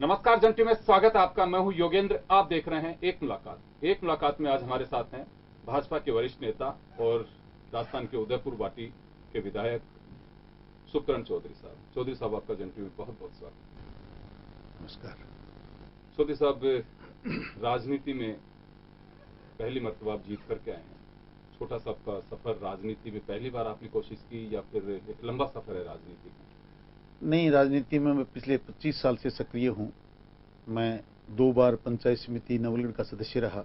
नमस्कार जन टीवी में स्वागत है आपका। मैं हूं योगेंद्र। आप देख रहे हैं एक मुलाकात में आज हमारे साथ हैं भाजपा के वरिष्ठ नेता और राजस्थान के उदयपुर वाटी के विधायक सुखकरण चौधरी साहब। चौधरी साहब, आपका जन टीवी में बहुत बहुत स्वागत। नमस्कार। चौधरी साहब, राजनीति में पहली मर्तबा आप जीत करके आए हैं। छोटा सा आपका सफर राजनीति में, पहली बार आपने कोशिश की या फिर एक लंबा सफर है राजनीति का? नहीं, राजनीति में मैं पिछले 25 साल से सक्रिय हूं। मैं 2 बार पंचायत समिति नवलगढ़ का सदस्य रहा।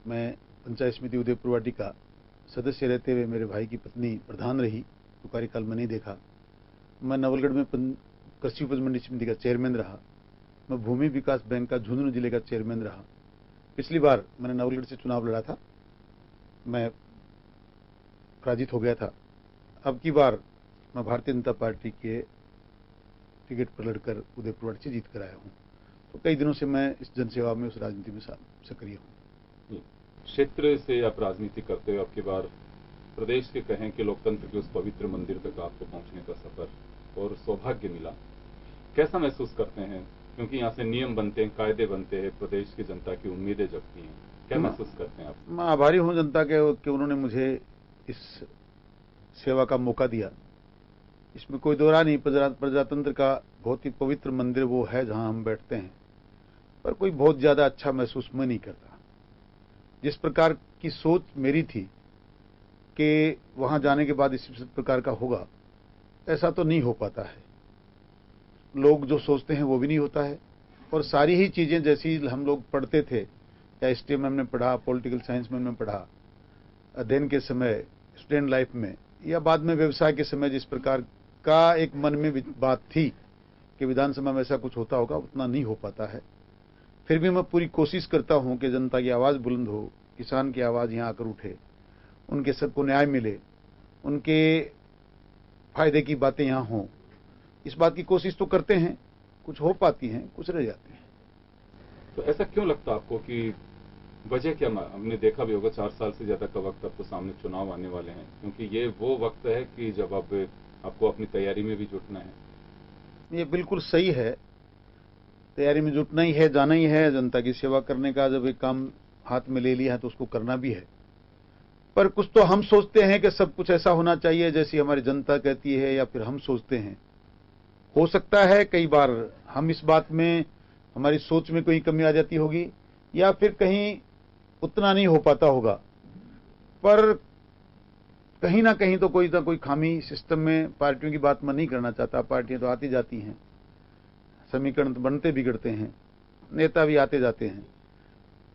मैं पंचायत समिति उदयपुर वाटी का सदस्य रहते हुए मेरे भाई की पत्नी प्रधान रही, तो कार्यकाल में नहीं देखा। मैं नवलगढ़ में कृषि उपज मंडी समिति का चेयरमैन रहा। मैं भूमि विकास बैंक का झुंझुनू जिले का चेयरमैन रहा। पिछली बार मैंने नवलगढ़ से चुनाव लड़ा था, मैं पराजित हो गया था। अब की बार मैं भारतीय जनता पार्टी के टिकट पर लड़कर उदयपुर वाटी से जीत कर आया हूं। तो कई दिनों से मैं इस जनसेवा में, उस राजनीति में सक्रिय हूं। क्षेत्र से आप राजनीति करते हुए आपकी बार प्रदेश के कहें कि लोकतंत्र के उस पवित्र मंदिर तक आपको पहुंचने का सफर और सौभाग्य मिला, कैसा महसूस करते हैं? क्योंकि यहाँ से नियम बनते हैं, कायदे बनते हैं, प्रदेश की जनता की उम्मीदें जगती हैं, क्या महसूस करते हैं आप? मैं आभारी हूं जनता के कि उन्होंने मुझे इस सेवा का मौका दिया। इसमें कोई दो राय नहीं। प्रजातंत्र का बहुत ही पवित्र मंदिर वो है जहां हम बैठते हैं, पर कोई बहुत ज्यादा अच्छा महसूस मैं नहीं करता। जिस प्रकार की सोच मेरी थी कि वहां जाने के बाद इस प्रकार का होगा, ऐसा तो नहीं हो पाता है। लोग जो सोचते हैं वो भी नहीं होता है। और सारी ही चीजें जैसी हम लोग पढ़ते थे, या STM में हमने पढ़ा, पॉलिटिकल साइंस में हमने पढ़ा, अध्ययन के समय, स्टूडेंट लाइफ में, या बाद में व्यवसाय के समय, जिस प्रकार का एक मन में बात थी कि विधानसभा में ऐसा कुछ होता होगा, उतना नहीं हो पाता है। फिर भी मैं पूरी कोशिश करता हूं कि जनता की आवाज बुलंद हो, किसान की आवाज यहां आकर उठे, उनके सबको न्याय मिले, उनके फायदे की बातें यहां हों। इस बात की कोशिश तो करते हैं, कुछ हो पाती हैं, कुछ रह जाती हैं। तो ऐसा क्यों लगता आपको कि वजह क्या? हमने देखा भी होगा 4 साल से ज्यादा का वक्त अब तो सामने चुनाव आने वाले हैं, क्योंकि ये वो वक्त है कि जब अब आपको अपनी तैयारी में भी जुटना है। ये बिल्कुल सही है, तैयारी में जुटना ही है, जाना ही है। जनता की सेवा करने का जब एक काम हाथ में ले लिया है तो उसको करना भी है। पर कुछ तो हम सोचते हैं कि सब कुछ ऐसा होना चाहिए जैसी हमारी जनता कहती है, या फिर हम सोचते हैं। हो सकता है कई बार हम इस बात में, हमारी सोच में कोई कमी आ जाती होगी, या फिर कहीं उतना नहीं हो पाता होगा। पर कहीं ना कहीं तो कोई ना कोई खामी सिस्टम में, पार्टियों की बात मैं नहीं करना चाहता, पार्टियां तो आती जाती हैं, समीकरण तो बनते बिगड़ते हैं, नेता भी आते जाते हैं।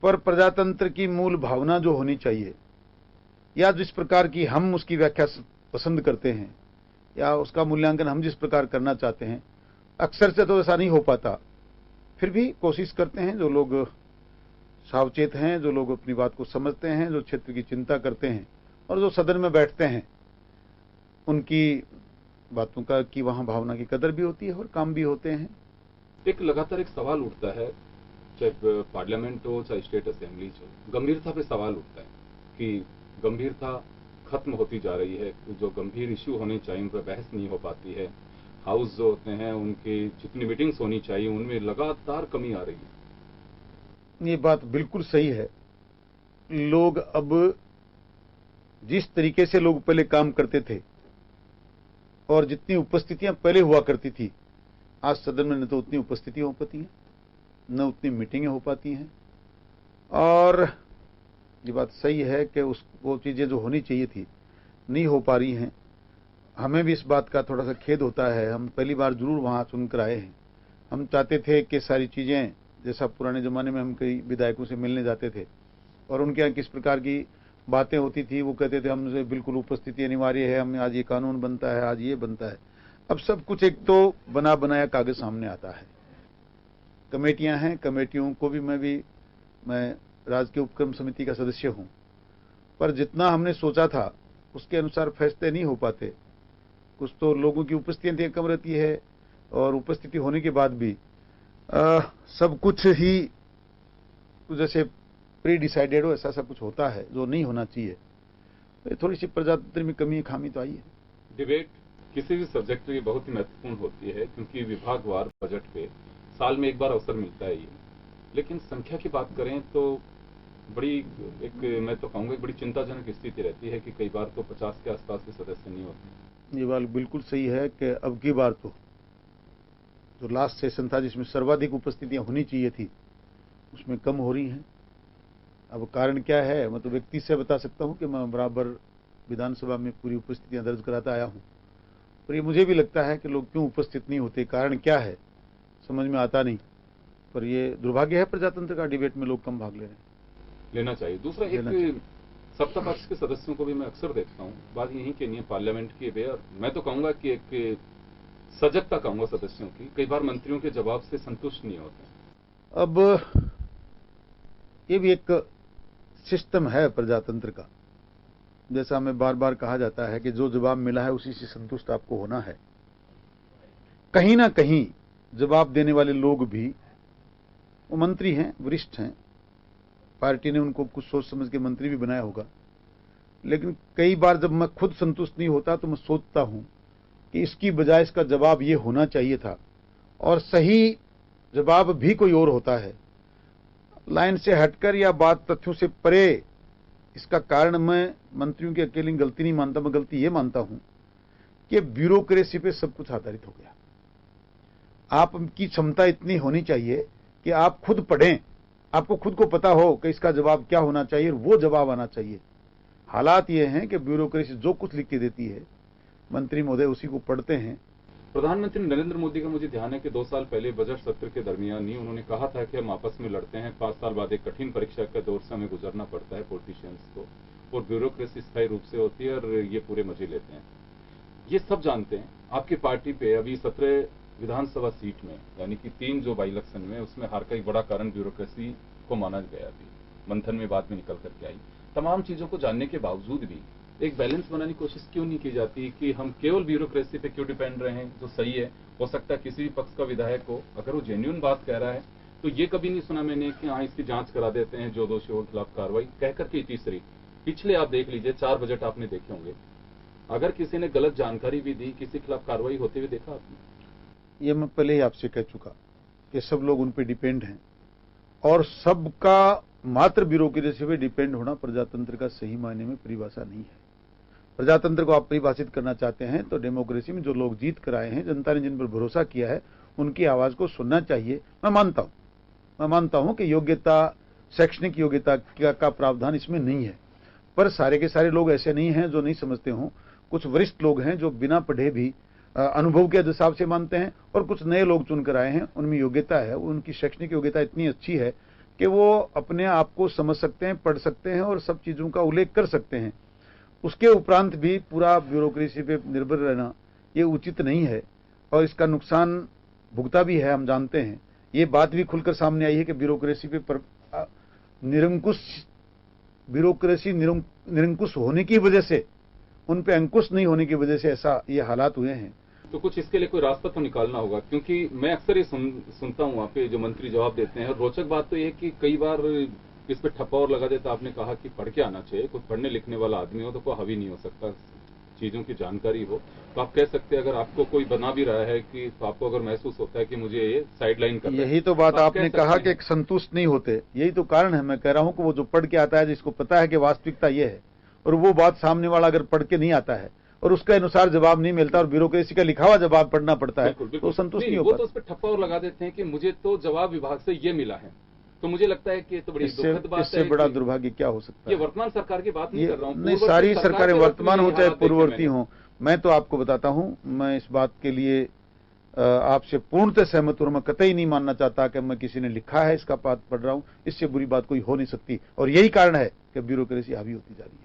पर प्रजातंत्र की मूल भावना जो होनी चाहिए, या जिस प्रकार की हम उसकी व्याख्या पसंद करते हैं, या उसका मूल्यांकन हम जिस प्रकार करना चाहते हैं, अक्सर से तो ऐसा नहीं हो पाता। फिर भी कोशिश करते हैं, जो लोग सावचेत हैं, जो लोग अपनी बात को समझते हैं, जो क्षेत्र की चिंता करते हैं, और जो सदन में बैठते हैं, उनकी बातों का की वहां भावना की कदर भी होती है और काम भी होते हैं। एक लगातार एक सवाल उठता है, चाहे पार्लियामेंट हो चाहे स्टेट असेंबलीज हो, गंभीरता पे सवाल उठता है कि गंभीरता खत्म होती जा रही है। जो गंभीर इश्यू होने चाहिए उन पर बहस नहीं हो पाती है। हाउस जो होते हैं, उनकी जितनी मीटिंग्स होनी चाहिए उनमें लगातार कमी आ रही है। ये बात बिल्कुल सही है। लोग अब जिस तरीके से लोग पहले काम करते थे, और जितनी उपस्थितियां पहले हुआ करती थी, आज सदन में न तो उतनी उपस्थिति हो पाती है, न उतनी मीटिंगें हो पाती हैं। और ये बात सही है कि वो चीजें जो होनी चाहिए थी नहीं हो पा रही हैं। हमें भी इस बात का थोड़ा सा खेद होता है। हम पहली बार जरूर वहां सुनकर आए हैं। हम चाहते थे कि सारी चीजें, जैसा पुराने जमाने में हम कई विधायकों से मिलने जाते थे और उनके यहाँ किस प्रकार की बातें होती थी, वो कहते थे हमसे बिल्कुल उपस्थिति अनिवार्य है, हम आज ये कानून बनता है, आज ये बनता है। अब सब कुछ एक तो बना बनाया कागज सामने आता है। कमेटियां हैं, कमेटियों को भी मैं राज्य उपक्रम समिति का सदस्य हूं, पर जितना हमने सोचा था उसके अनुसार फैसले नहीं हो पाते। कुछ तो लोगों की उपस्थिति कम रहती है, और उपस्थिति होने के बाद भी सब कुछ ही जैसे प्री डिसाइडेड हो, ऐसा सब कुछ होता है जो नहीं होना चाहिए। तो थोड़ी सी प्रजातंत्र में कमी खामी तो आई है। डिबेट किसी भी सब्जेक्ट की बहुत ही महत्वपूर्ण होती है, क्योंकि विभागवार बजट पे साल में एक बार अवसर मिलता है ये। लेकिन संख्या की बात करें तो बड़ी मैं तो कहूँगा एक बड़ी चिंताजनक स्थिति रहती है कि कई बार तो 50 के आसपास के सदस्य नहीं होते। ये बात बिल्कुल सही है कि अब की बार तो जो लास्ट सेशन था जिसमें सर्वाधिक उपस्थितियां होनी चाहिए थी उसमें कम हो रही हैं। अब कारण क्या है, मैं तो व्यक्ति से बता सकता हूं कि मैं बराबर विधानसभा में पूरी उपस्थितियां दर्ज कराता आया हूं, पर ये मुझे भी लगता है कि लोग क्यों उपस्थित नहीं होते, कारण क्या है समझ में आता नहीं। पर ये दुर्भाग्य है प्रजातंत्र का, डिबेट में लोग कम भाग ले रहे हैं। लेना चाहिए। दूसरा एक सत्ता पक्ष के सदस्यों को भी मैं अक्सर देखता हूँ, बात यही की नहीं है पार्लियामेंट की वे, और मैं तो कहूंगा कि एक सजगता कहूंगा सदस्यों की, कई बार मंत्रियों के जवाब से संतुष्ट नहीं होते। अब ये भी एक सिस्टम है प्रजातंत्र का, जैसा हमें बार बार कहा जाता है कि जो जवाब मिला है उसी से संतुष्ट आपको होना है। कहीं ना कहीं जवाब देने वाले लोग भी वो मंत्री हैं, वरिष्ठ हैं, पार्टी ने उनको कुछ सोच समझ के मंत्री भी बनाया होगा, लेकिन कई बार जब मैं खुद संतुष्ट नहीं होता तो मैं सोचता हूं कि इसकी बजाय इसका जवाब ये होना चाहिए था, और सही जवाब भी कोई और होता है, लाइन से हटकर या बात तथ्यों से परे। इसका कारण मैं मंत्रियों की अकेली गलती नहीं मानता, मैं गलती ये मानता हूं कि ब्यूरोक्रेसी पे सब कुछ आधारित हो गया। आपकी क्षमता इतनी होनी चाहिए कि आप खुद पढ़ें, आपको खुद को पता हो कि इसका जवाब क्या होना चाहिए, वो जवाब आना चाहिए। हालात ये हैं कि ब्यूरोक्रेसी जो कुछ लिख के देती है मंत्री महोदय उसी को पढ़ते हैं। प्रधानमंत्री नरेंद्र मोदी का मुझे ध्यान है कि 2 साल पहले बजट सत्र के दरमियान ही उन्होंने कहा था कि हम आपस में लड़ते हैं, 5 साल बाद एक कठिन परीक्षा का दौर से हमें गुजरना पड़ता है पॉलिटिशियंस को, और ब्यूरोक्रेसी स्थायी रूप से होती है और ये पूरे मजे लेते हैं। ये सब जानते हैं। आपकी पार्टी पे अभी 17 विधानसभा सीट में, यानी कि 3 जो बाई इलेक्शन में, उसमें हार का एक बड़ा कारण ब्यूरोक्रेसी को माना गया। अभी मंथन में बाद में निकल करके आई। तमाम चीजों को जानने के बावजूद भी एक बैलेंस बनाने की कोशिश क्यों नहीं की जाती कि हम केवल ब्यूरोक्रेसी पे क्यों डिपेंड रहे हैं, जो सही है। हो सकता है किसी भी पक्ष का विधायक हो, अगर वो जेन्युइन बात कह रहा है तो ये कभी नहीं सुना मैंने कि हाँ इसकी जांच करा देते हैं, जो दोषी हो खिलाफ कार्रवाई कह करके। तीसरी, पिछले आप देख लीजिए 4 बजट आपने देखे होंगे, अगर किसी ने गलत जानकारी भी दी, किसी के खिलाफ कार्रवाई होते हुए देखा आपने? ये मैं पहले ही आपसे कह चुका कि सब लोग उन पे डिपेंड हैं, और सबका मात्र ब्यूरोक्रेसी पे डिपेंड होना प्रजातंत्र का सही मायने में परिभाषा नहीं है। प्रजातंत्र को आप परिभाषित करना चाहते हैं तो डेमोक्रेसी में जो लोग जीत कर आए हैं, जनता ने जिन पर भरोसा किया है, उनकी आवाज को सुनना चाहिए। मैं मानता हूं कि योग्यता, शैक्षणिक योग्यता का प्रावधान इसमें नहीं है, पर सारे के सारे लोग ऐसे नहीं हैं जो नहीं समझते हों। कुछ वरिष्ठ लोग हैं जो बिना पढ़े भी अनुभव के हिसाब से मानते हैं, और कुछ नए लोग चुनकर आए हैं, उनमें योग्यता है, उनकी शैक्षणिक योग्यता इतनी अच्छी है कि वो अपने आप को समझ सकते हैं, पढ़ सकते हैं और सब चीजों का उल्लेख कर सकते हैं। उसके उपरांत भी पूरा ब्यूरोक्रेसी पे निर्भर रहना ये उचित नहीं है, और इसका नुकसान भुगता भी है, हम जानते हैं। ये बात भी खुलकर सामने आई है कि ब्यूरोक्रेसी पे निरंकुश होने की वजह से, उन पे अंकुश नहीं होने की वजह से ऐसा ये हालात हुए हैं। तो कुछ इसके लिए कोई रास्ता तो निकालना होगा, क्योंकि मैं अक्सर ये सुनता हूँ वहाँ पे जो मंत्री जवाब देते हैं। रोचक बात तो ये कि कई बार इस पे ठप्पा और लगा देता। आपने कहा कि पढ़ के आना चाहिए, कुछ पढ़ने लिखने वाला आदमी हो तो कोई हावी नहीं हो सकता, चीजों की जानकारी हो तो आप कह सकते हैं। अगर आपको कोई बना भी रहा है कि तो आपको अगर महसूस होता है कि मुझे ये साइडलाइन करना है, यही तो बात आपने कहा कि संतुष्ट नहीं होते, यही तो कारण है। मैं कह रहा हूं कि वो जो पढ़ के आता है, जिसको पता है कि वास्तविकता ये है, और वो बात सामने वाला अगर पढ़ के नहीं आता है और उसके अनुसार जवाब नहीं मिलता और ब्यूरोक्रेसी का लिखा हुआ जवाब पढ़ना पड़ता है, तो संतुष्ट नहीं हो पाता। वो तो उस पर ठप्पा और लगा देते हैं कि मुझे तो जवाब विभाग से ये मिला है। तो मुझे लगता है कि ये तो बड़ी दुखद बात है। इससे बड़ा दुर्भाग्य क्या हो सकता है? ये वर्तमान सरकार की बात नहीं कर रहा हूँ, नहीं, सारी सरकारें वर्तमान हो चाहे पूर्ववर्ती हो। मैं तो आपको बताता हूं, मैं इस बात के लिए आपसे पूर्णतः सहमत हूं। मैं कतई नहीं मानना चाहता कि मैं किसी ने लिखा है इसका बात पढ़ रहा हूं, इससे बुरी बात कोई हो नहीं सकती। और यही कारण है कि ब्यूरोक्रेसी हावी होती जा रही है।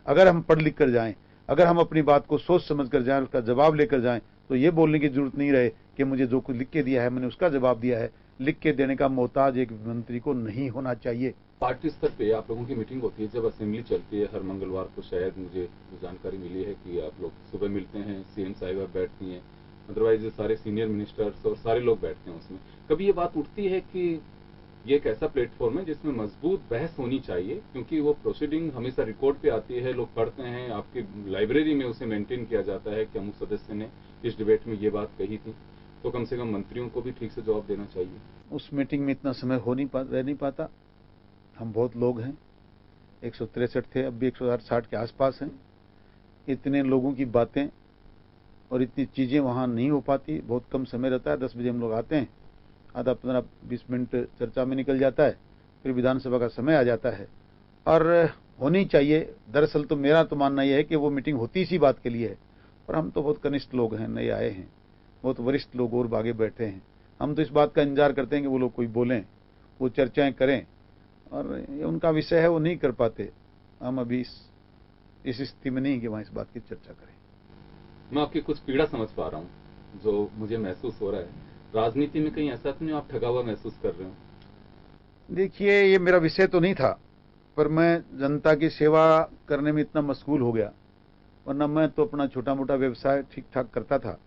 अगर हम पढ़ लिख कर जाएं, अगर हम अपनी बात को सोच समझ कर जाएं, उसका जवाब लेकर जाएं, तो ये बोलने की जरूरत नहीं रहे कि मुझे जो कुछ लिख के दिया है मैंने उसका जवाब दिया है। लिख के देने का मोहताज एक मंत्री को नहीं होना चाहिए। पार्टी स्तर पे आप लोगों की मीटिंग होती है, जब असेंबली चलती है हर मंगलवार को, शायद मुझे जानकारी मिली है कि आप लोग सुबह मिलते हैं, सीएम साहिबा बैठती हैं, अदरवाइज सारे सीनियर मिनिस्टर्स और सारे लोग बैठते हैं उसमें। कभी ये बात उठती है कि ये एक ऐसा प्लेटफॉर्म है जिसमें मजबूत बहस होनी चाहिए, क्योंकि वो प्रोसीडिंग हमेशा रिकॉर्ड पे आती है, लोग पढ़ते हैं, आपकी लाइब्रेरी में उसे मेंटेन किया जाता है कि अमुक सदस्य ने इस डिबेट में ये बात कही थी। तो कम से कम मंत्रियों को भी ठीक से जवाब देना चाहिए। उस मीटिंग में इतना समय रह नहीं पाता। हम बहुत लोग हैं, 163 थे, अब भी 160 के आसपास हैं। इतने लोगों की बातें और इतनी चीजें वहां नहीं हो पाती। बहुत कम समय रहता है। 10 बजे हम लोग आते हैं, आधा 15-20 मिनट चर्चा में निकल जाता है, फिर विधानसभा का समय आ जाता है। और होनी चाहिए। दरअसल तो मेरा तो मानना यह है कि वो मीटिंग होती इसी बात के लिए है। और हम तो बहुत कनिष्ठ लोग हैं, नए आए हैं, बहुत वरिष्ठ लोग और आगे बैठे हैं। हम तो इस बात का इंतजार करते हैं कि वो लोग कोई बोलें, वो चर्चाएं करें, और ये उनका विषय है, वो नहीं कर पाते। हम अभी इस स्थिति में नहीं कि वहां इस बात की चर्चा करें। मैं आपकी कुछ पीड़ा समझ पा रहा हूं जो मुझे महसूस हो रहा है। राजनीति में कहीं ऐसा तो नहीं आप ठगा हुआ महसूस कर रहे हो? देखिए, ये मेरा विषय तो नहीं था, पर मैं जनता की सेवा करने में इतना मशगूल हो गया। वरना मैं तो अपना छोटा मोटा व्यवसाय ठीक ठाक करता था,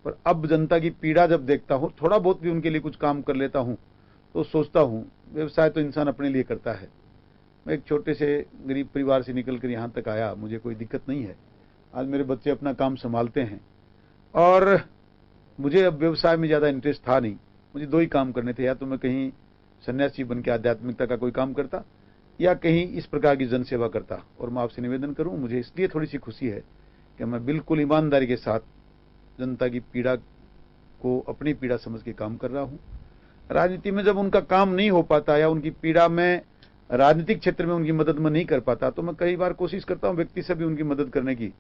पर अब जनता की पीड़ा जब देखता हूं, थोड़ा बहुत भी उनके लिए कुछ काम कर लेता हूं, तो सोचता हूं व्यवसाय तो इंसान अपने लिए करता है। मैं एक छोटे से गरीब परिवार से निकलकर यहां तक आया, मुझे कोई दिक्कत नहीं है। आज मेरे बच्चे अपना काम संभालते हैं, और मुझे अब व्यवसाय में ज्यादा इंटरेस्ट था नहीं। मुझे दो ही काम करने थे, या तो मैं कहीं सन्यासी बन के आध्यात्मिकता का कोई काम करता, या कहीं इस प्रकार की जनसेवा करता। और मैं आपसे निवेदन करूं, मुझे इसलिए थोड़ी सी खुशी है कि मैं बिल्कुल ईमानदारी के साथ जनता की पीड़ा को अपनी पीड़ा समझ के काम कर रहा हूं। राजनीति में जब उनका काम नहीं हो पाता, या उनकी पीड़ा में राजनीतिक क्षेत्र में उनकी मदद में नहीं कर पाता, तो मैं कई बार कोशिश करता हूं व्यक्ति से भी उनकी मदद करने की।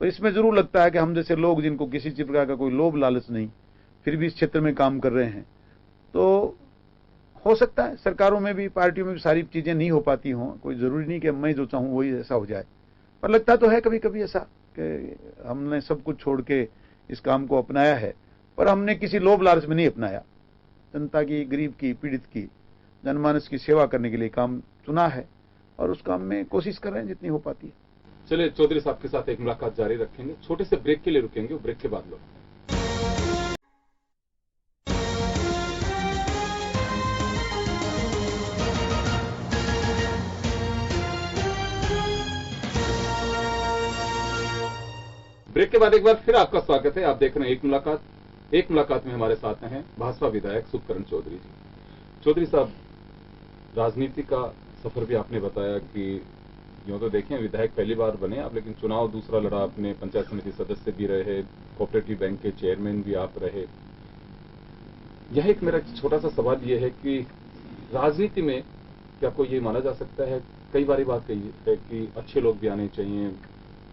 पर इसमें जरूर लगता है कि हम जैसे लोग जिनको किसी प्रकार का कोई लोभ लालच नहीं, फिर भी इस क्षेत्र में काम कर रहे हैं, तो हो सकता है सरकारों में भी, पार्टियों में भी सारी चीजें नहीं हो पाती हों। कोई जरूरी नहीं कि मैं जो चाहूं वही ऐसा हो जाए, पर लगता तो है कभी कभी ऐसा कि हमने सब कुछ छोड़ के इस काम को अपनाया है, पर हमने किसी लोभ लालच में नहीं अपनाया। जनता की, गरीब की, पीड़ित की, जनमानस की सेवा करने के लिए काम चुना है, और उस काम में कोशिश कर रहे हैं जितनी हो पाती है। चलिए, चौधरी साहब के साथ एक मुलाकात जारी रखेंगे। छोटे से ब्रेक के लिए रुकेंगे, ब्रेक के बाद लौटेंगे। ब्रेक के बाद एक बार फिर आपका स्वागत है। आप देख रहे हैं एक मुलाकात में हमारे साथ हैं भाजपा विधायक सुखकरण चौधरी जी। चौधरी साहब, राजनीति का सफर भी आपने बताया कि यूं तो देखें विधायक पहली बार बने आप, लेकिन चुनाव दूसरा लड़ा आपने, पंचायत समिति सदस्य भी रहे, कोऑपरेटिव बैंक के चेयरमैन भी आप रहे। यह एक मेरा छोटा सा सवाल यह है कि राजनीति में क्या कोई ये माना जा सकता है, कई बार बात कही है कि अच्छे लोग भी आने चाहिए,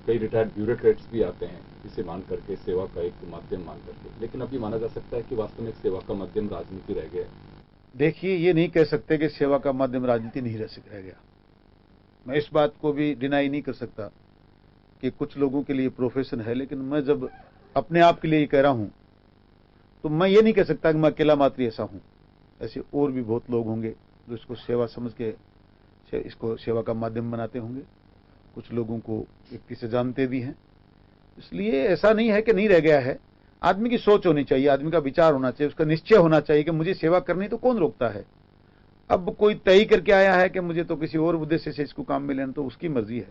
कई रिटायर्ड ब्यूरोक्रेट्स भी आते हैं इसे मान करके, सेवा का एक माध्यम मान करके, लेकिन अभी माना जा सकता है कि वास्तव में एक सेवा का माध्यम राजनीति रह गया है? देखिए, ये नहीं कह सकते कि सेवा का माध्यम राजनीति नहीं रह गया। मैं इस बात को भी डिनाई नहीं कर सकता कि कुछ लोगों के लिए प्रोफेशन है, लेकिन मैं जब अपने आप के लिए कह रहा हूं, तो मैं ये नहीं कह सकता कि मैं अकेला मात्र ऐसा हूं। ऐसे और भी बहुत लोग होंगे जो इसको सेवा समझ के इसको सेवा का माध्यम बनाते होंगे। कुछ लोगों को व्यक्ति से जानते भी हैं। इसलिए ऐसा नहीं है कि नहीं रह गया है। आदमी की सोच होनी चाहिए, आदमी का विचार होना चाहिए, उसका निश्चय होना चाहिए कि मुझे सेवा करनी, तो कौन रोकता है। अब कोई तय करके आया है कि मुझे तो किसी और उद्देश्य से इसको काम में लेना, तो उसकी मर्जी है।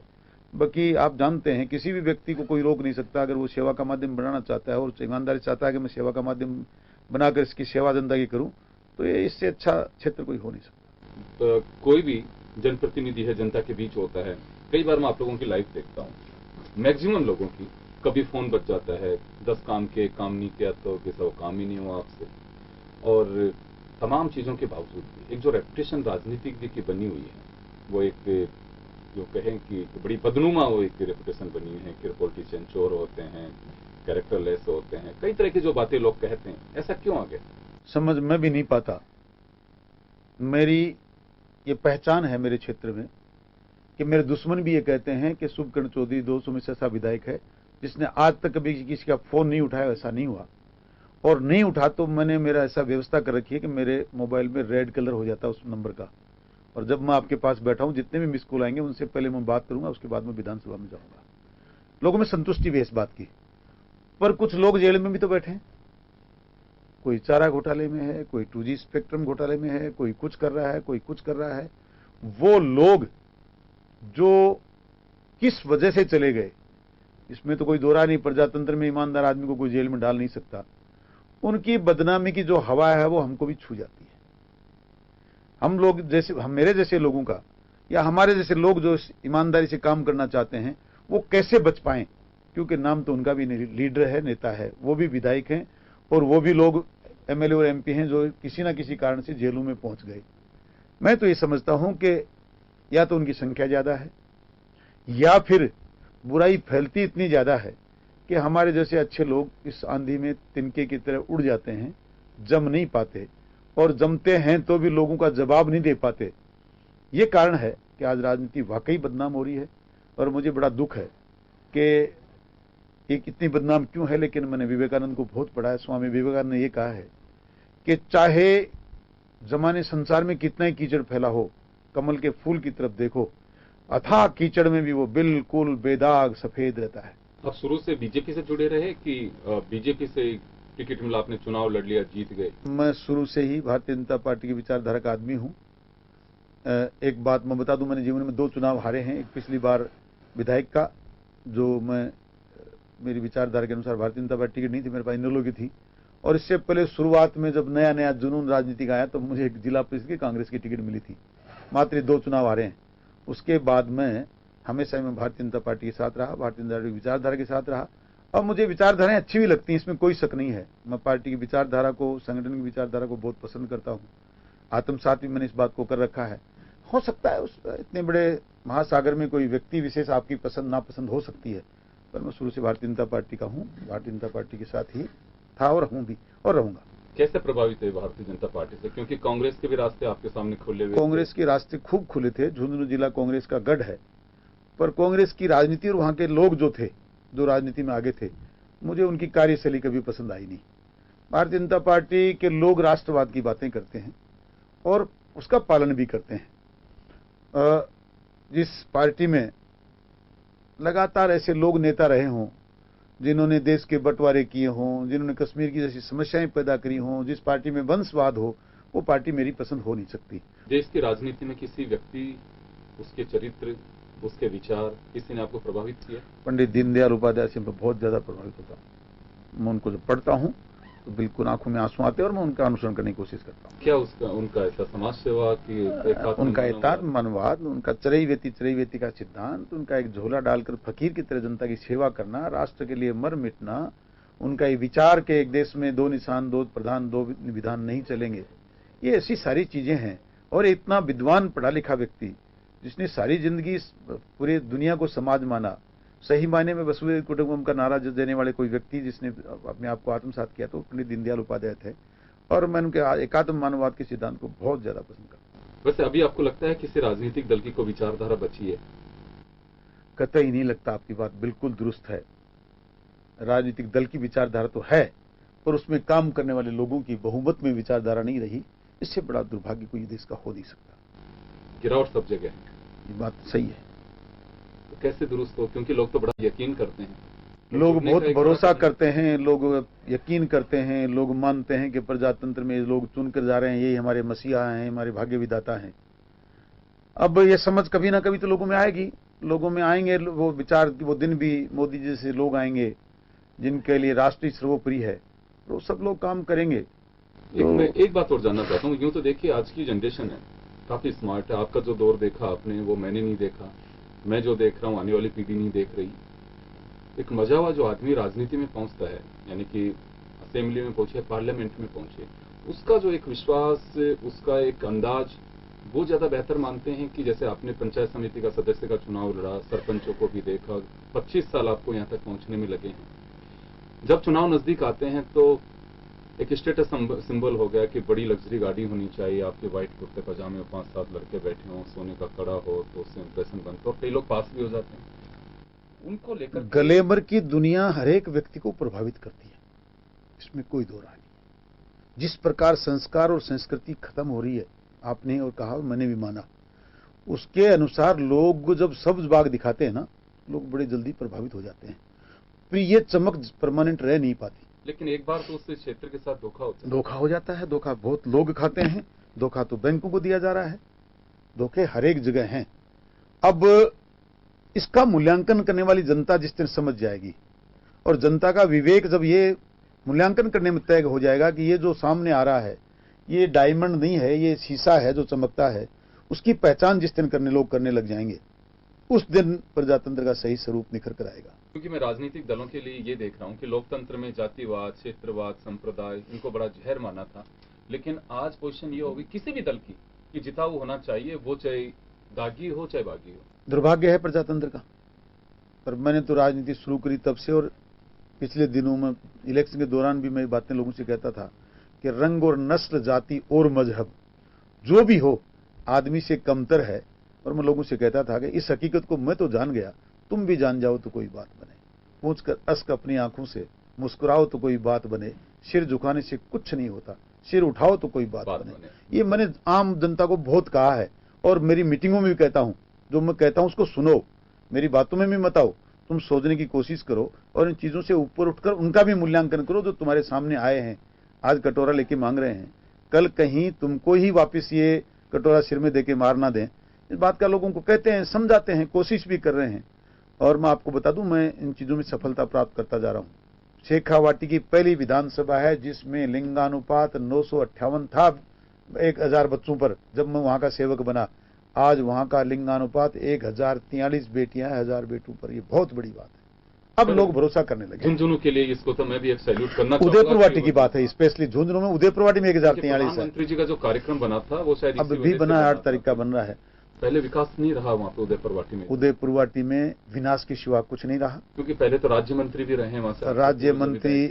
बाकी आप जानते हैं किसी भी व्यक्ति को कोई रोक नहीं सकता। अगर वो सेवा का माध्यम बनाना चाहता है और ईमानदारी चाहता है कि मैं सेवा का माध्यम बनाकर इसकी सेवा जनता की करूं, तो ये इससे अच्छा क्षेत्र कोई हो नहीं सकता। तो कोई भी जनप्रतिनिधि है, जनता के बीच होता है। कई बार मैं आप लोगों की लाइव देखता हूँ, मैक्सिमम लोगों की कभी फोन बच जाता है, 10 काम के काम नहीं किया तो किसी वो काम ही नहीं हुआ आपसे। और तमाम चीजों के बावजूद भी एक जो रेपुटेशन राजनीतिक की बनी हुई है, वो एक जो कहें कि बड़ी बदनुमा वो एक रेपुटेशन बनी हुई है कि पॉलिटिशियन चोर होते हैं, कैरेक्टरलेस होते हैं, कई तरह की जो बातें लोग कहते हैं। ऐसा क्यों आ गया? समझ में भी नहीं पाता। मेरी ये पहचान है मेरे क्षेत्र में कि मेरे दुश्मन भी ये कहते हैं कि सुखकरण चौधरी 200 में से ऐसा विधायक है जिसने आज तक कभी किसी का फोन नहीं उठाया। ऐसा नहीं हुआ, और नहीं उठा तो मैंने मेरा ऐसा व्यवस्था कर रखी है कि मेरे मोबाइल में रेड कलर हो जाता है उस नंबर का। और जब मैं आपके पास बैठा हूं, जितने भी मिस कॉल आएंगे उनसे पहले मैं बात करूंगा, उसके बाद मैं विधानसभा में जाऊंगा। लोगों में संतुष्टि भी है इस बात की। पर कुछ लोग जेल में भी तो बैठे हैं। कोई चारा घोटाले में है, कोई 2G स्पेक्ट्रम घोटाले में है, कोई कुछ कर रहा है, कोई कुछ कर रहा है। वो लोग जो किस वजह से चले गए, इसमें तो कोई दोरा नहीं। प्रजातंत्र में ईमानदार आदमी को कोई जेल में डाल नहीं सकता। उनकी बदनामी की जो हवा है वो हमको भी छू जाती है। हम लोग जैसे, हम मेरे जैसे लोगों का या हमारे जैसे लोग जो ईमानदारी से काम करना चाहते हैं वो कैसे बच पाएं, क्योंकि नाम तो उनका भी लीडर है, नेता है, वो भी विधायक हैं और वो भी लोग एमएलए और एमपी हैं जो किसी ना किसी कारण से जेलों में पहुंच गए। मैं तो ये समझता हूं कि या तो उनकी संख्या ज्यादा है या फिर बुराई फैलती इतनी ज्यादा है कि हमारे जैसे अच्छे लोग इस आंधी में तिनके की तरह उड़ जाते हैं, जम नहीं पाते, और जमते हैं तो भी लोगों का जवाब नहीं दे पाते। ये कारण है कि आज राजनीति वाकई बदनाम हो रही है और मुझे बड़ा दुख है कि ये इतनी बदनाम क्यों है। लेकिन मैंने विवेकानंद को बहुत पढ़ा है। स्वामी विवेकानंद ने यह कहा है कि चाहे जमाने संसार में कितना ही कीचड़ फैला हो, कमल के फूल की तरफ देखो, अथाह कीचड़ में भी वो बिल्कुल बेदाग सफेद रहता है। आप शुरू से बीजेपी से जुड़े रहे कि बीजेपी से टिकट मिला, आपने चुनाव लड़ लिया, जीत गए? मैं शुरू से ही भारतीय जनता पार्टी की विचारधारा का आदमी हूं। एक बात मैं बता दूं, मैंने जीवन में 2 चुनाव हारे हैं। एक पिछली बार विधायक का, जो मैं मेरी विचारधारा के अनुसार भारतीय जनता पार्टी टिकट नहीं थी, मेरे पास इनेलो की थी, और इससे पहले शुरुआत में जब नया नया जुनून राजनीति का आया तो मुझे एक जिला परिषद की कांग्रेस की टिकट मिली थी। मात्र 2 चुनाव हारे हैं। उसके बाद मैं हमेशा मैं भारतीय जनता पार्टी के साथ रहा, भारतीय जनता पार्टी की विचारधारा के साथ रहा, और मुझे विचारधाराएं अच्छी भी लगती हैं, इसमें कोई शक नहीं है। मैं पार्टी की विचारधारा को, संगठन की विचारधारा को बहुत पसंद करता हूं। आत्मसात भी मैंने इस बात को कर रखा है। हो सकता है उस इतने बड़े महासागर में कोई व्यक्ति विशेष आपकी पसंद नापसंद हो सकती है, पर मैं शुरू से भारतीय जनता पार्टी का हूं, भारतीय जनता पार्टी के साथ ही था और हूं भी और रहूंगा। कैसे प्रभावित है भारतीय जनता पार्टी से, क्योंकि कांग्रेस के भी रास्ते आपके सामने खुले हुए? कांग्रेस के रास्ते खूब खुले थे। झुंझुनू जिला कांग्रेस का गढ़ है, पर कांग्रेस की राजनीति और वहां के लोग जो थे, जो राजनीति में आगे थे, मुझे उनकी कार्यशैली कभी पसंद आई नहीं। भारतीय जनता पार्टी के लोग राष्ट्रवाद की बातें करते हैं और उसका पालन भी करते हैं। जिस पार्टी में लगातार ऐसे लोग नेता रहे हों जिन्होंने देश के बंटवारे किए हों, जिन्होंने कश्मीर की जैसी समस्याएं पैदा करी हों, जिस पार्टी में वंशवाद हो, वो पार्टी मेरी पसंद हो नहीं सकती। देश की राजनीति में किसी व्यक्ति, उसके चरित्र, उसके विचार, किसी ने आपको प्रभावित किया? पंडित दीनदयाल उपाध्याय से मैं बहुत ज्यादा प्रभावित होता हूँ। मैं उनको जब पढ़ता हूँ तो बिल्कुल आंखों में आंसू आते हैं और मैं उनका अनुसरण करने की कोशिश करता हूँ। क्या उनका ऐसा समाज सेवा की, उनका एकात्म मनवाद, उनका चरैवेती का सिद्धांत, उनका एक झोला डालकर फकीर की तरह जनता की सेवा करना, राष्ट्र के लिए मर मिटना, उनका ये विचार के एक देश में 2 निशान 2 प्रधान 2 विधान नहीं चलेंगे, ये ऐसी सारी चीजें हैं। और इतना विद्वान पढ़ा लिखा व्यक्ति जिसने सारी जिंदगी पूरी दुनिया को समाज माना, सही मायने में वसुधैव कुटुंबकम का नारा देने वाले कोई व्यक्ति जिसने अपने आप को आत्मसात किया तो पंडित दीनदयाल उपाध्याय थे। और मैं उनके एकात्म मानववाद के सिद्धांत को बहुत ज्यादा पसंद करता हूँ। वैसे अभी आपको लगता है किसी राजनीतिक दल की कोई विचारधारा बची है? कतई नहीं लगता। आपकी बात बिल्कुल दुरुस्त है। राजनीतिक दल की विचारधारा तो है, पर उसमें काम करने वाले लोगों की बहुमत में विचारधारा नहीं रही। इससे बड़ा दुर्भाग्य कोई देश का हो नहीं सकता। गिरावट सब जगह है, ये बात सही है। तो कैसे दुरुस्त हो? क्योंकि लोग तो बड़ा यकीन करते हैं, लोग बहुत भरोसा करते हैं, लोग यकीन करते हैं, लोग मानते हैं कि प्रजातंत्र में लोग चुनकर जा रहे हैं, यही हमारे मसीहा हैं, हमारे भाग्य विधाता हैं। अब ये समझ कभी ना कभी तो लोगों में आएगी, लोगों में आएंगे वो विचार। वो दिन भी मोदी जैसे लोग आएंगे जिनके लिए राष्ट्रीय सर्वोपरि है, तो सब लोग काम करेंगे। मैं एक बात और जानना चाहता हूँ। यूं तो देखिए आज की जनरेशन है काफी स्मार्ट है। आपका जो दौर देखा आपने वो मैंने नहीं देखा, मैं जो देख रहा हूँ आने वाली पीढ़ी नहीं देख रही। एक मजा हुआ जो आदमी राजनीति में पहुंचता है, यानी कि असेंबली में पहुंचे, पार्लियामेंट में पहुंचे, उसका जो एक विश्वास, उसका एक अंदाज, वो ज्यादा बेहतर मानते हैं कि जैसे आपने पंचायत समिति का सदस्य का चुनाव लड़ा, सरपंचों को भी देखा, 25 साल आपको यहाँ तक पहुंचने में लगे हैं। जब चुनाव नजदीक आते हैं तो एक स्टेटस सिंबल हो गया कि बड़ी लग्जरी गाड़ी होनी चाहिए, आपके व्हाइट कुर्ते पजामे में 5-7 लड़के बैठे हों, सोने का कड़ा हो, तो उससे इंप्रेशन बनता, और कई लोग पास भी हो जाते हैं। उनको लेकर गलेमर की दुनिया हर एक व्यक्ति को प्रभावित करती है, इसमें कोई दो राय नहीं। जिस प्रकार संस्कार और संस्कृति खत्म हो रही है, आपने और कहा मैंने भी माना, उसके अनुसार लोग जब सब्ज बाग दिखाते हैं ना, लोग बड़े जल्दी प्रभावित हो जाते हैं। फिर ये चमक परमानेंट रह नहीं पाती। लेकिन एक बार तो उससे क्षेत्र के साथ धोखा होता है। धोखा हो जाता है, धोखा बहुत लोग खाते हैं। धोखा तो बैंकों को दिया जा रहा है, धोखे हर एक जगह हैं। अब इसका मूल्यांकन करने वाली जनता जिस दिन समझ जाएगी, और जनता का विवेक जब ये मूल्यांकन करने में तय हो जाएगा कि ये जो सामने आ रहा है ये डायमंड नहीं है, ये शीशा है जो चमकता है। उसकी पहचान जिस दिन लोग करने लग जाएंगे उस दिन प्रजातंत्र का सही स्वरूप निखर कर आएगा। क्योंकि मैं राजनीतिक दलों के लिए ये देख रहा हूं कि लोकतंत्र में जातिवाद, क्षेत्रवाद, संप्रदाय इनको बड़ा जहर माना था, लेकिन आज पोजीशन ये होगी किसी भी दल की कि जिता वो होना चाहिए, वो चाहे दागी हो चाहे बागी हो। दुर्भाग्य है प्रजातंत्र का। पर मैंने तो राजनीति शुरू करी तब से, और पिछले दिनों में इलेक्शन के दौरान भी मैं बातें लोगों से कहता था कि रंग और नस्ल, जाति और मजहब जो भी हो आदमी से कमतर है। और मैं लोगों से कहता था कि इस हकीकत को मैं तो जान गया, तुम भी जान जाओ तो कोई बात बने। पूछ कर अस्क अपनी आंखों से मुस्कुराओ तो कोई बात बने। सिर झुकाने से कुछ नहीं होता, सिर उठाओ तो कोई बात बने। ये मैंने आम जनता को बहुत कहा है और मेरी मीटिंगों में भी कहता हूं। जो मैं कहता हूं उसको सुनो, मेरी बातों में भी मत आओ, तुम सोचने की कोशिश करो और इन चीजों से ऊपर उठकर उनका भी मूल्यांकन करो जो तुम्हारे सामने आए हैं। आज कटोरा लेके मांग रहे हैं, कल कहीं तुमको ही वापस ये कटोरा सिर में देके मार ना दें। इस बात का लोगों को कहते हैं, समझाते हैं, कोशिश भी कर रहे हैं। और मैं आपको बता दूं, मैं इन चीजों में सफलता प्राप्त करता जा रहा हूं। शेखावाटी की पहली विधानसभा है जिसमें लिंगानुपात 958 था 1000 बच्चों पर जब मैं वहां का सेवक बना। आज वहां का लिंगानुपात 1043 बेटियां हैं 1000 बेटों पर। ये बहुत बड़ी बात है। अब लोग भरोसा करने लगे। झुंझुनू के लिए इसको तो मैं भी एक सैल्यूट करना चाहूंगा। उदयपुरवाटी की बात है, स्पेशली झुंझुनू में उदयपुरवाटी में 1043 है। प्रधानमंत्री जी का जो कार्यक्रम बना था वो शायद अब भी बना है, 8 तारीख का बन रहा है। पहले विकास नहीं रहा वहाँ पे उदयपुरवाटी में। उदयपुरवाटी में विनाश के सिवा कुछ नहीं रहा, क्योंकि पहले तो राज्य मंत्री भी रहे हैं वहां से।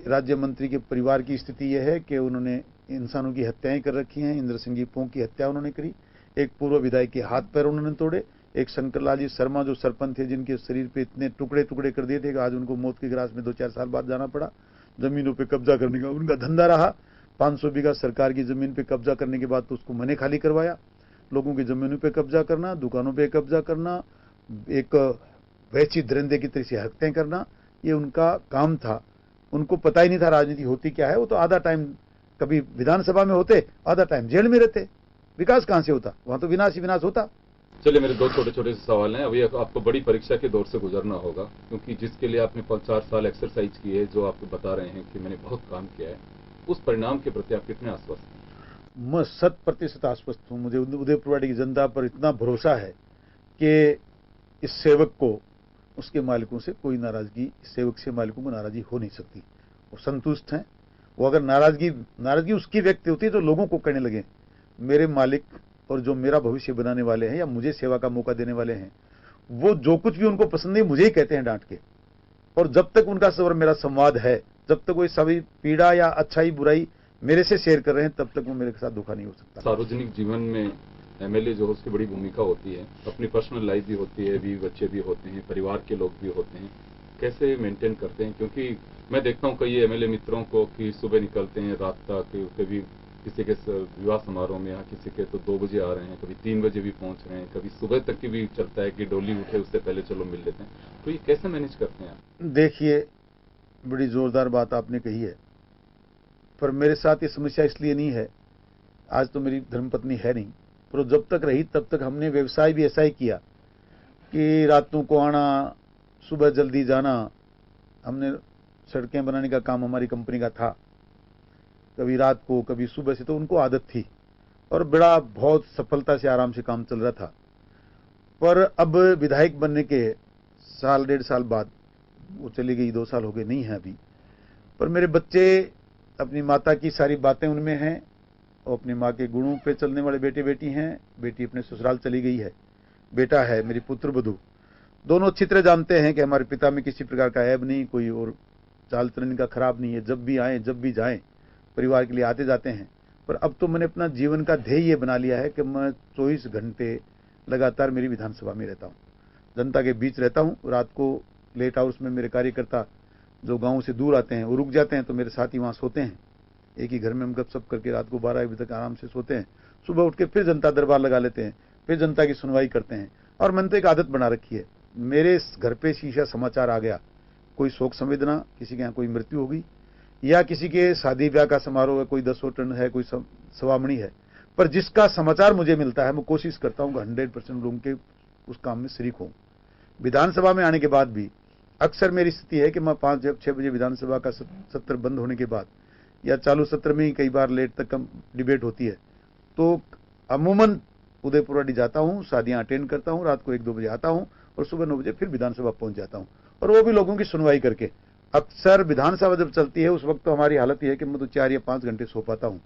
राज्य मंत्री के परिवार की स्थिति यह है कि उन्होंने इंसानों की हत्याएं कर रखी हैं। इंद्र सिंह पोंग की हत्या उन्होंने करी, एक पूर्व विधायक के हाथ पैर उन्होंने तोड़े, एक शंकरलाल जी शर्मा जो सरपंच थे जिनके शरीर पे इतने टुकड़े टुकड़े कर दिए थे कि आज उनको मौत के ग्रास में 2-4 साल बाद जाना पड़ा। जमीनों पे कब्जा करने का उनका धंधा रहा। 500 बीघा सरकार की जमीन पे कब्जा करने के बाद तो उसको मैंने खाली करवाया। लोगों की जमीनों पे कब्जा करना, दुकानों पे कब्जा करना, एक वैसी दरिंदे की तरह से हरकतें करना, ये उनका काम था। उनको पता ही नहीं था राजनीति होती क्या है। वो तो आधा टाइम कभी विधानसभा में होते, आधा टाइम जेल में रहते। विकास कहां से होता, वहां तो विनाश ही विनाश होता। चलिए, मेरे 2 छोटे छोटे सवाल हैं। अभी आपको बड़ी परीक्षा के दौर से गुजरना होगा, क्योंकि जिसके लिए आपने 4 साल एक्सरसाइज की है, जो आपको बता रहे हैं कि मैंने बहुत काम किया है, उस परिणाम के प्रति आप कितने आश्वस्त हैं? मैं 100% आश्वस्त हूं। मुझे उदयपुरवाटी की जनता पर इतना भरोसा है कि इस सेवक को उसके मालिकों से कोई नाराजगी, इस सेवक से मालिकों को नाराजगी हो नहीं सकती। वो संतुष्ट हैं। वो अगर नाराजगी उसकी व्यक्त होती है तो लोगों को कहने लगे मेरे मालिक और जो मेरा भविष्य बनाने वाले हैं या मुझे सेवा का मौका देने वाले हैं, वो जो कुछ भी उनको पसंद नहीं मुझे ही कहते हैं डांट के। और जब तक उनका और मेरा संवाद है, जब तक कोई सभी पीड़ा या अच्छाई बुराई मेरे से शेयर कर रहे हैं, तब तक वो मेरे के साथ धोखा नहीं हो सकता। सार्वजनिक जीवन में एमएलए जो है उसकी बड़ी भूमिका होती है। अपनी पर्सनल लाइफ भी होती है, बीवी बच्चे भी होते हैं, परिवार के लोग भी होते हैं। कैसे मेंटेन करते हैं? क्योंकि मैं देखता हूं कई एमएलए मित्रों को कि सुबह निकलते हैं रात तक, कभी किसी के विवाह समारोह में, या किसी के तो 2 बजे आ रहे हैं, कभी 3 बजे भी पहुंच रहे हैं, कभी सुबह तक की भी चलता है कि डोली उठे उससे पहले चलो मिल लेते हैं। तो ये कैसे मैनेज करते हैं आप? देखिए, बड़ी जोरदार बात आपने कही है, पर मेरे साथ ये समस्या इसलिए नहीं है। आज तो मेरी धर्मपत्नी है नहीं, पर जब तक रही तब तक हमने व्यवसाय भी ऐसा ही किया कि रातों को आना, सुबह जल्दी जाना। हमने सड़कें बनाने का काम हमारी कंपनी का था, कभी रात को कभी सुबह से, तो उनको आदत थी और बड़ा बहुत सफलता से आराम से काम चल रहा था। पर अब विधायक बनने के 1.5 साल बाद वो चली गई, 2 साल हो गए, नहीं है अभी। पर मेरे बच्चे, अपनी माता की सारी बातें उनमें हैं और अपनी माँ के गुणों पे चलने वाले बेटे बेटी हैं। बेटी अपने ससुराल चली गई है, बेटा है, मेरी पुत्र वधू। दोनों अच्छी तरह जानते हैं कि हमारे पिता में किसी प्रकार का ऐब नहीं, कोई और चाल चलन का खराब नहीं है। जब भी आए जब भी जाएं परिवार के लिए आते जाते हैं। पर अब तो मैंने अपना जीवन का ध्येय ये बना लिया है कि मैं 24 घंटे लगातार मेरी विधानसभा में रहता हूँ, जनता के बीच रहता हूँ। रात को लेट आवर्स में मेरे कार्यकर्ता जो गाँव से दूर आते हैं वो रुक जाते हैं, तो मेरे साथ ही वहाँ सोते हैं। एक ही घर में हम गपशप करके रात को 12 बजे तक आराम से सोते हैं। सुबह उठ के फिर जनता दरबार लगा लेते हैं, फिर जनता की सुनवाई करते हैं। और मैंने तो एक आदत बना रखी है, मेरे घर पे शीशा समाचार आ गया, कोई शोक संवेदना, किसी के यहाँ कोई मृत्यु होगी या किसी के शादी ब्याह का समारोह है, कोई 10 टन है, कोई सवामणी है, पर जिसका समाचार मुझे मिलता है मैं कोशिश करता हूँ कि 100% लोगों के उस काम में शरीक हूँ। विधानसभा में आने के बाद भी अक्सर मेरी स्थिति है कि मैं 5-6 बजे विधानसभा का सत्र बंद होने के बाद या चालू सत्र में ही कई बार लेट तक डिबेट होती है, तो अमूमन उदयपुरवाड़ी जाता हूँ, शादियां अटेंड करता हूँ, रात को 1-2 बजे आता हूँ और सुबह 9 बजे फिर विधानसभा पहुंच जाता हूँ, और वो भी लोगों की सुनवाई करके। अक्सर विधानसभा जब चलती है उस वक्त तो हमारी हालत यह है कि मैं तो 4 या 5 घंटे सो पाता हूँ।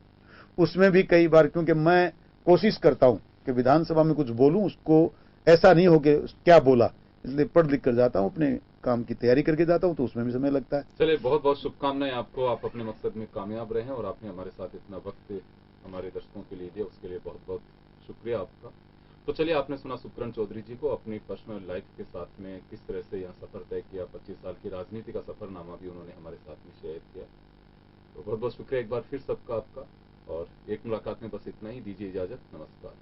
उसमें भी कई बार, क्योंकि मैं कोशिश करता हूँ कि विधानसभा में कुछ बोलूं, उसको ऐसा नहीं हो कि क्या बोला, इसलिए पढ़ लिख कर जाता हूँ, अपने काम की तैयारी करके जाता हूँ, तो उसमें भी समय लगता है। चलिए, बहुत बहुत शुभकामनाएं आपको, आप अपने मकसद में कामयाब रहे और आपने हमारे साथ इतना वक्त हमारे दर्शकों के लिए दिया, उसके लिए बहुत बहुत शुक्रिया आपका। तो चलिए, आपने सुना सुकरण चौधरी जी को अपनी पर्सनल लाइफ के साथ में किस तरह से यह सफर तय किया। 25 साल की राजनीति का सफरनामा भी उन्होंने हमारे साथ में शेयर किया। तो बहुत बहुत शुक्रिया एक बार फिर सबका आपका, और एक मुलाकात में बस इतना ही। दीजिए इजाजत, नमस्कार।